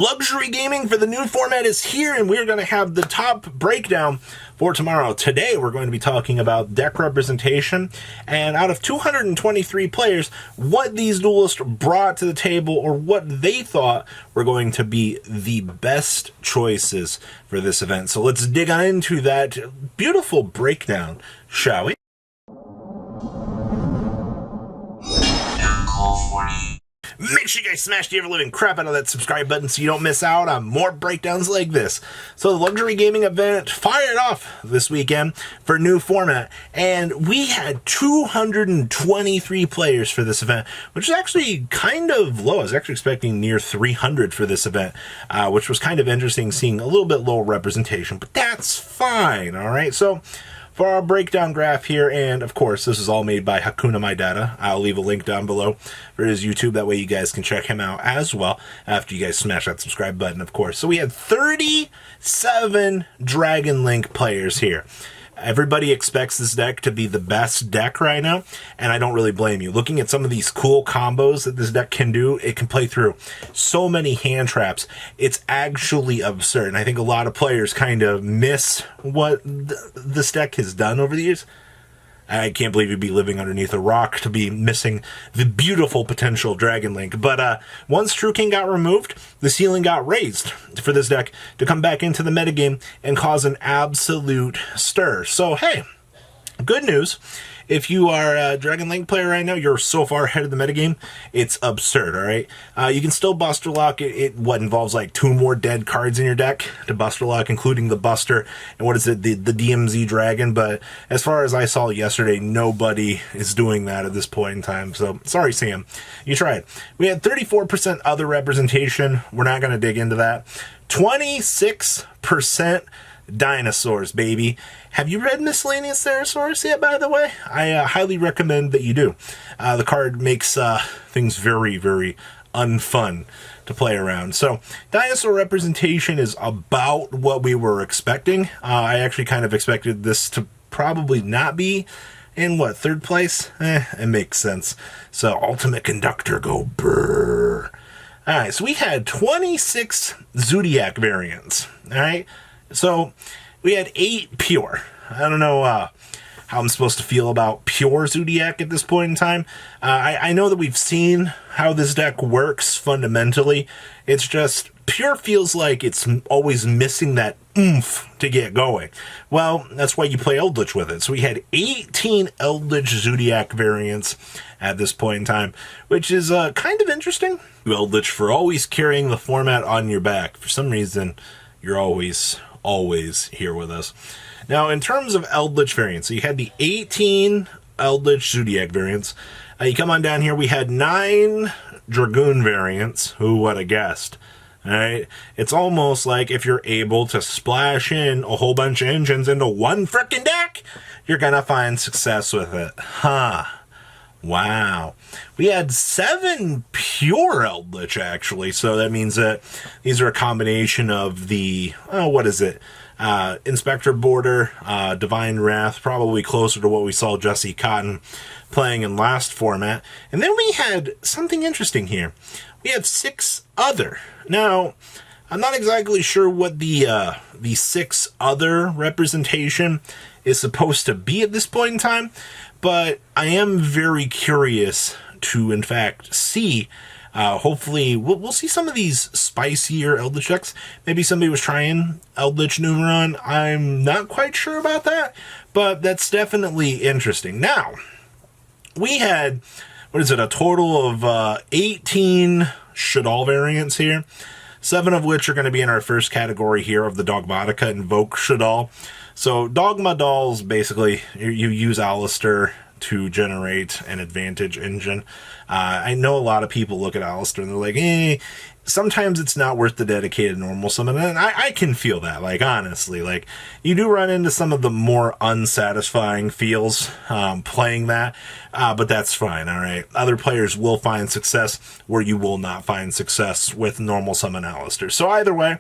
Luxury gaming for the new format is here, and we're going to have the top breakdown for tomorrow. Today, we're going to be talking about deck representation, and out of 223 players, what these duelists brought to the table, or what they thought were going to be the best choices for this event. So let's dig on into that beautiful breakdown, shall we? Make sure you guys smash the ever-living crap out of that subscribe button so you don't miss out on more breakdowns like this. So the Luxury Gaming event fired off this weekend for new format, and we had 223 players for this event, which is actually kind of low. I was actually expecting near 300 for this event, which was kind of interesting, seeing a little bit lower representation, but that's fine, all right? So for our breakdown graph here, and of course, this is all made by Hakuna My Data. I'll leave a link down below for his YouTube. That way you guys can check him out as well after you guys smash that subscribe button, of course. So we had 37 Dragon Link players here. Everybody expects this deck to be the best deck right now, and I don't really blame you. Looking at some of these cool combos that this deck can do, it can play through so many hand traps. It's actually absurd, and I think a lot of players kind of miss what this deck has done over the years. I can't believe you'd be living underneath a rock to be missing the beautiful potential of Dragon Link. But once True King got removed, the ceiling got raised for this deck to come back into the metagame and cause an absolute stir. So, hey, good news. If you are a Dragon Link player right now, you're so far ahead of the metagame, it's absurd, all right? You can still Buster Lock. It involves like 2 more dead cards in your deck to Buster Lock, including the Buster, and what is it, the DMZ Dragon. But as far as I saw yesterday, nobody is doing that at this point in time. So, sorry, Sam. You tried. We had 34% other representation. We're not going to dig into that. 26% dinosaurs, baby. Have you read Miscellaneous Therosaurus yet, by the way? I highly recommend that you do. The card makes things very, very unfun to play around. So, dinosaur representation is about what we were expecting. I actually kind of expected this to probably not be in, what, 3rd place? It makes sense. So, Ultimate Conductor, go brrr. Alright, so we had 26 Zodiac variants. Alright? So, we had 8 pure. I don't know how I'm supposed to feel about pure Zodiac at this point in time. I know that we've seen how this deck works fundamentally. It's just, pure feels like it's always missing that oomph to get going. Well, that's why you play Eldritch with it. So we had 18 Eldritch Zodiac variants at this point in time, which is kind of interesting. Eldritch for always carrying the format on your back. For some reason, you're always here with us. Now, in terms of Eldritch variants, so you had the 18 Eldritch Zodiac variants. You come on down here, we had 9 Dragoon variants. Who would have guessed? Alright? It's almost like if you're able to splash in a whole bunch of engines into one frickin' deck, you're gonna find success with it. Huh. Wow. We had 7 pure Eldritch, actually, so that means that these are a combination of the, what is it? Inspector Border, Divine Wrath, probably closer to what we saw Jesse Cotton playing in last format. And then we had something interesting here. We have 6 other. Now, I'm not exactly sure what the 6 other representation is supposed to be at this point in time, but I am very curious to, in fact, see. Hopefully, we'll see some of these spicier Eldritch decks. Maybe somebody was trying Eldritch Numeron. I'm not quite sure about that, but that's definitely interesting. Now, we had, what is it, a total of 18 Shaddoll variants here, 7 of which are going to be in our first category here of the Dogmatica Invoke Shaddoll. So, Dogma Dolls, basically, you use Alistair to generate an advantage engine. I know a lot of people look at Alistair and they're like, sometimes it's not worth the dedicated normal summon, and I can feel that, like, honestly. Like, you do run into some of the more unsatisfying feels playing that, but that's fine, alright? Other players will find success where you will not find success with normal summon Alistair. So either way,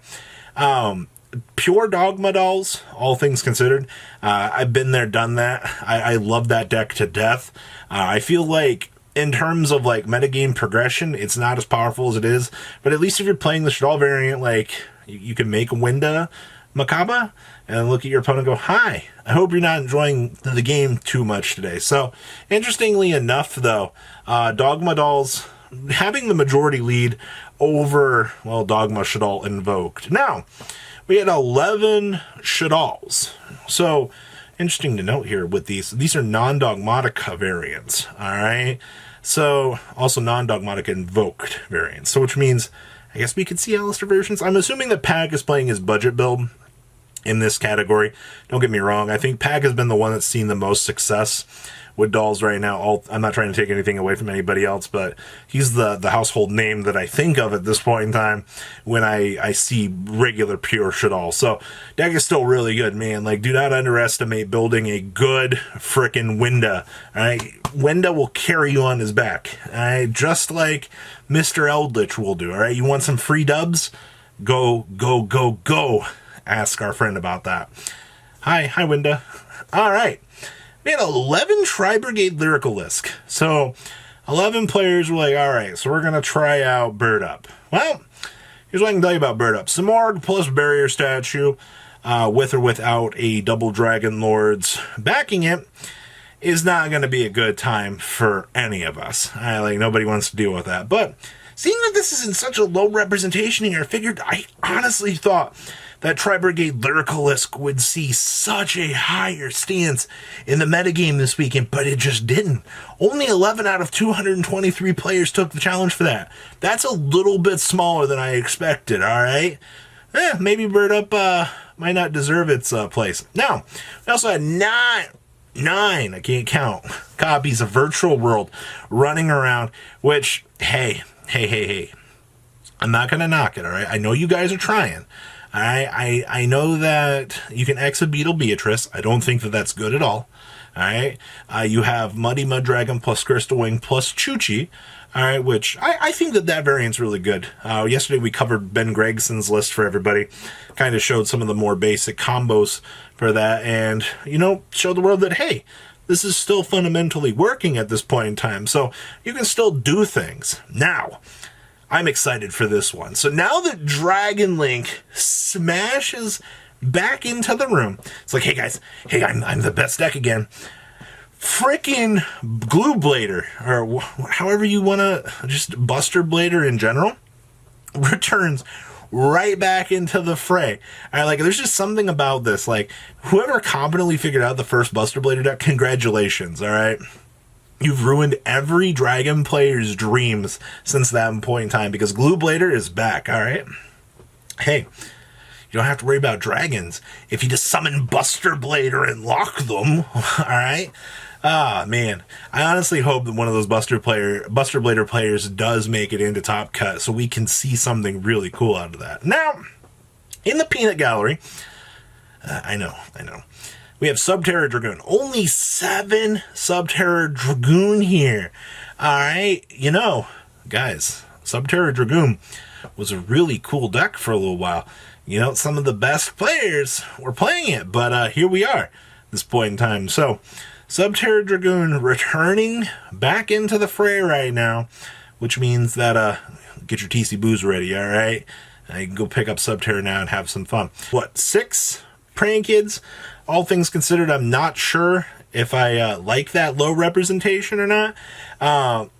pure Dogma Dolls, all things considered. I've been there, done that. I love that deck to death. I feel like in terms of like metagame progression, it's not as powerful as it is. But at least if you're playing the Shadal variant, like you can make Winda Makaba and look at your opponent and go, hi, I hope you're not enjoying the game too much today. So interestingly enough, though, Dogma Dolls having the majority lead over, well, Dogma Shadal Invoked. Now, we had 11 Shadals. So interesting to note here with these are non-Dogmatica variants, all right? So also non-Dogmatica Invoked variants. So which means, I guess we could see Alistair versions. I'm assuming that Pack is playing his budget build in this category. Don't get me wrong. I think Pack has been the one that's seen the most success with dolls right now. I'm not trying to take anything away from anybody else, but he's the household name that I think of at this point in time when I see regular pure Shadal. So deck is still really good, man. Like, do not underestimate building a good frickin' Winda. Alright, Winda will carry you on his back. Alright, just like Mr. Eldritch will do. Alright, you want some free dubs? Go, go, go, go. Ask our friend about that. Hi Winda. Alright. We had 11 Tri-Brigade Lyricalisk. So 11 players were like, alright, so we're going to try out Bird Up. Well, here's what I can tell you about Bird Up. Simorg plus Barrier Statue, with or without a double Dragon Lords backing it, is not going to be a good time for any of us. Like, nobody wants to deal with that. But seeing that this is in such a low representation here, I honestly thought that Tri-Brigade Lyricalisk would see such a higher stance in the metagame this weekend, but it just didn't. Only 11 out of 223 players took the challenge for that. That's a little bit smaller than I expected, alright? Maybe Bird Up might not deserve its place. Now, we also had nine, I can't count, copies of Virtual World running around, which, hey, I'm not going to knock it, alright? I know you guys are trying. I know that you can exit Beetle Beatrice. I don't think that that's good at all. Alright? You have Muddy Mud Dragon plus Crystal Wing plus Chuchi. Alright, which I think that variant's really good. Yesterday we covered Ben Gregson's list for everybody. Kind of showed some of the more basic combos for that. And, showed the world that, hey, this is still fundamentally working at this point in time. So you can still do things. Now, I'm excited for this one. So now that Dragon Link smashes back into the room, it's like, hey guys, I'm the best deck again. Frickin' Glue Blader, or however you want to, just Buster Blader in general, returns right back into the fray. Like, there's just something about this. Like, whoever competently figured out the first Buster Blader deck, congratulations, alright? You've ruined every Dragon player's dreams since that point in time, because Glue Blader is back, alright? Hey, you don't have to worry about dragons if you just summon Buster Blader and lock them, alright? Ah, man. I honestly hope that one of those Buster Blader players does make it into Top Cut, so we can see something really cool out of that. Now, in the Peanut Gallery, I know. We have Subterra Dragoon. Only 7 Subterra Dragoon here. Alright, guys, Subterra Dragoon was a really cool deck for a little while. Some of the best players were playing it, but here we are at this point in time. So, Subterra Dragoon returning back into the fray right now, which means that, get your TC booze ready, alright? You can go pick up Subterra now and have some fun. 6 Praying Kids? All things considered, I'm not sure if I like that low representation or not.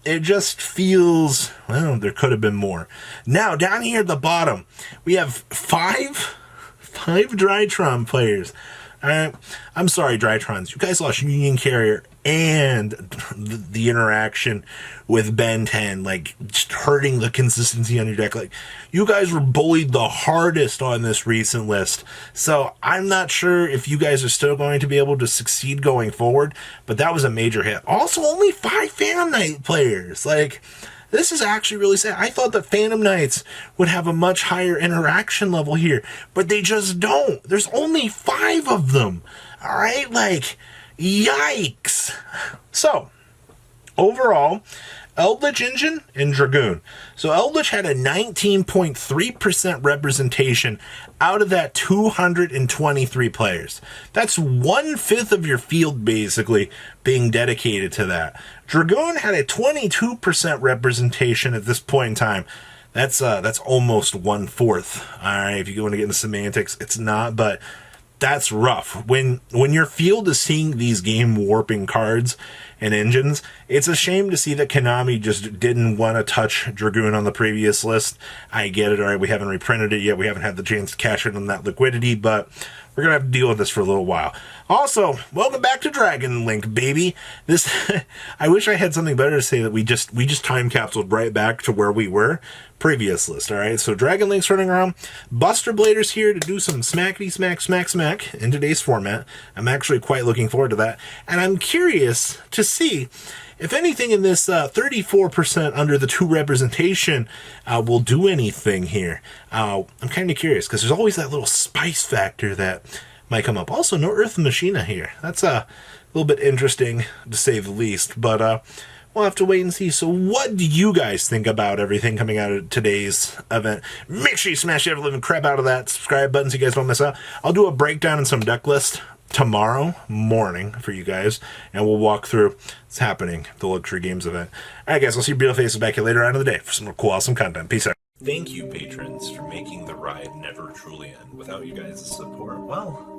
It just feels, well, there could have been more. Now, down here at the bottom, we have 5 Drytron players. I'm sorry, Drytrons. You guys lost Union Carrier and the interaction with Ben 10, like, just hurting the consistency on your deck. Like, you guys were bullied the hardest on this recent list. So I'm not sure if you guys are still going to be able to succeed going forward, but that was a major hit. Also, only 5 Phantom Knight players. Like, this is actually really sad. I thought that Phantom Knights would have a much higher interaction level here, but they just don't. There's only 5 of them. Alright, like, yikes. So, overall, Eldritch Engine and Dragoon. So Eldritch had a 19.3% representation out of that 223 players. That's 1/5 of your field basically being dedicated to that. Dragoon had a 22% representation at this point in time. That's almost 1/4. All right, if you want to get into semantics, it's not, but that's rough. When your field is seeing these game warping cards and engines, it's a shame to see that Konami just didn't want to touch Dragoon on the previous list. I get it, all right, we haven't reprinted it yet, we haven't had the chance to cash in on that liquidity, but we're going to have to deal with this for a little while. Also, welcome back to Dragon Link, baby. This, I wish I had something better to say that we just time capsuled right back to where we were previous list, all right? So Dragon Link's running around. Buster Blader's here to do some smackety smack smack smack in today's format. I'm actually quite looking forward to that. And I'm curious to see if anything in this 34% under the 2 representation will do anything here. I'm kind of curious because there's always that little spice factor that might come up. Also, no Earth Machina here. That's a little bit interesting to say the least, but we'll have to wait and see. So what do you guys think about everything coming out of today's event? Make sure you smash the ever-living crap out of that subscribe button so you guys don't miss out. I'll do a breakdown and some deck list tomorrow morning for you guys, and we'll walk through what's happening at the Luxury Games event. All right, guys, I'll see your beautiful faces back here later on in the day for some more cool, awesome content. Peace out. Thank you, patrons, for making the ride never truly end. Without you guys' support, well,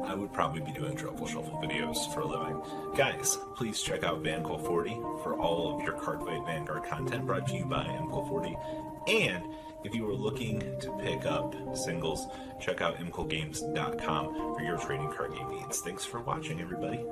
I would probably be doing Truffle Shuffle videos for a living. Guys, please check out VanCool40 for all of your Cardfight Vanguard content brought to you by MCool40. And if you are looking to pick up singles, check out mcoolgames.com for your trading card game needs. Thanks for watching, everybody.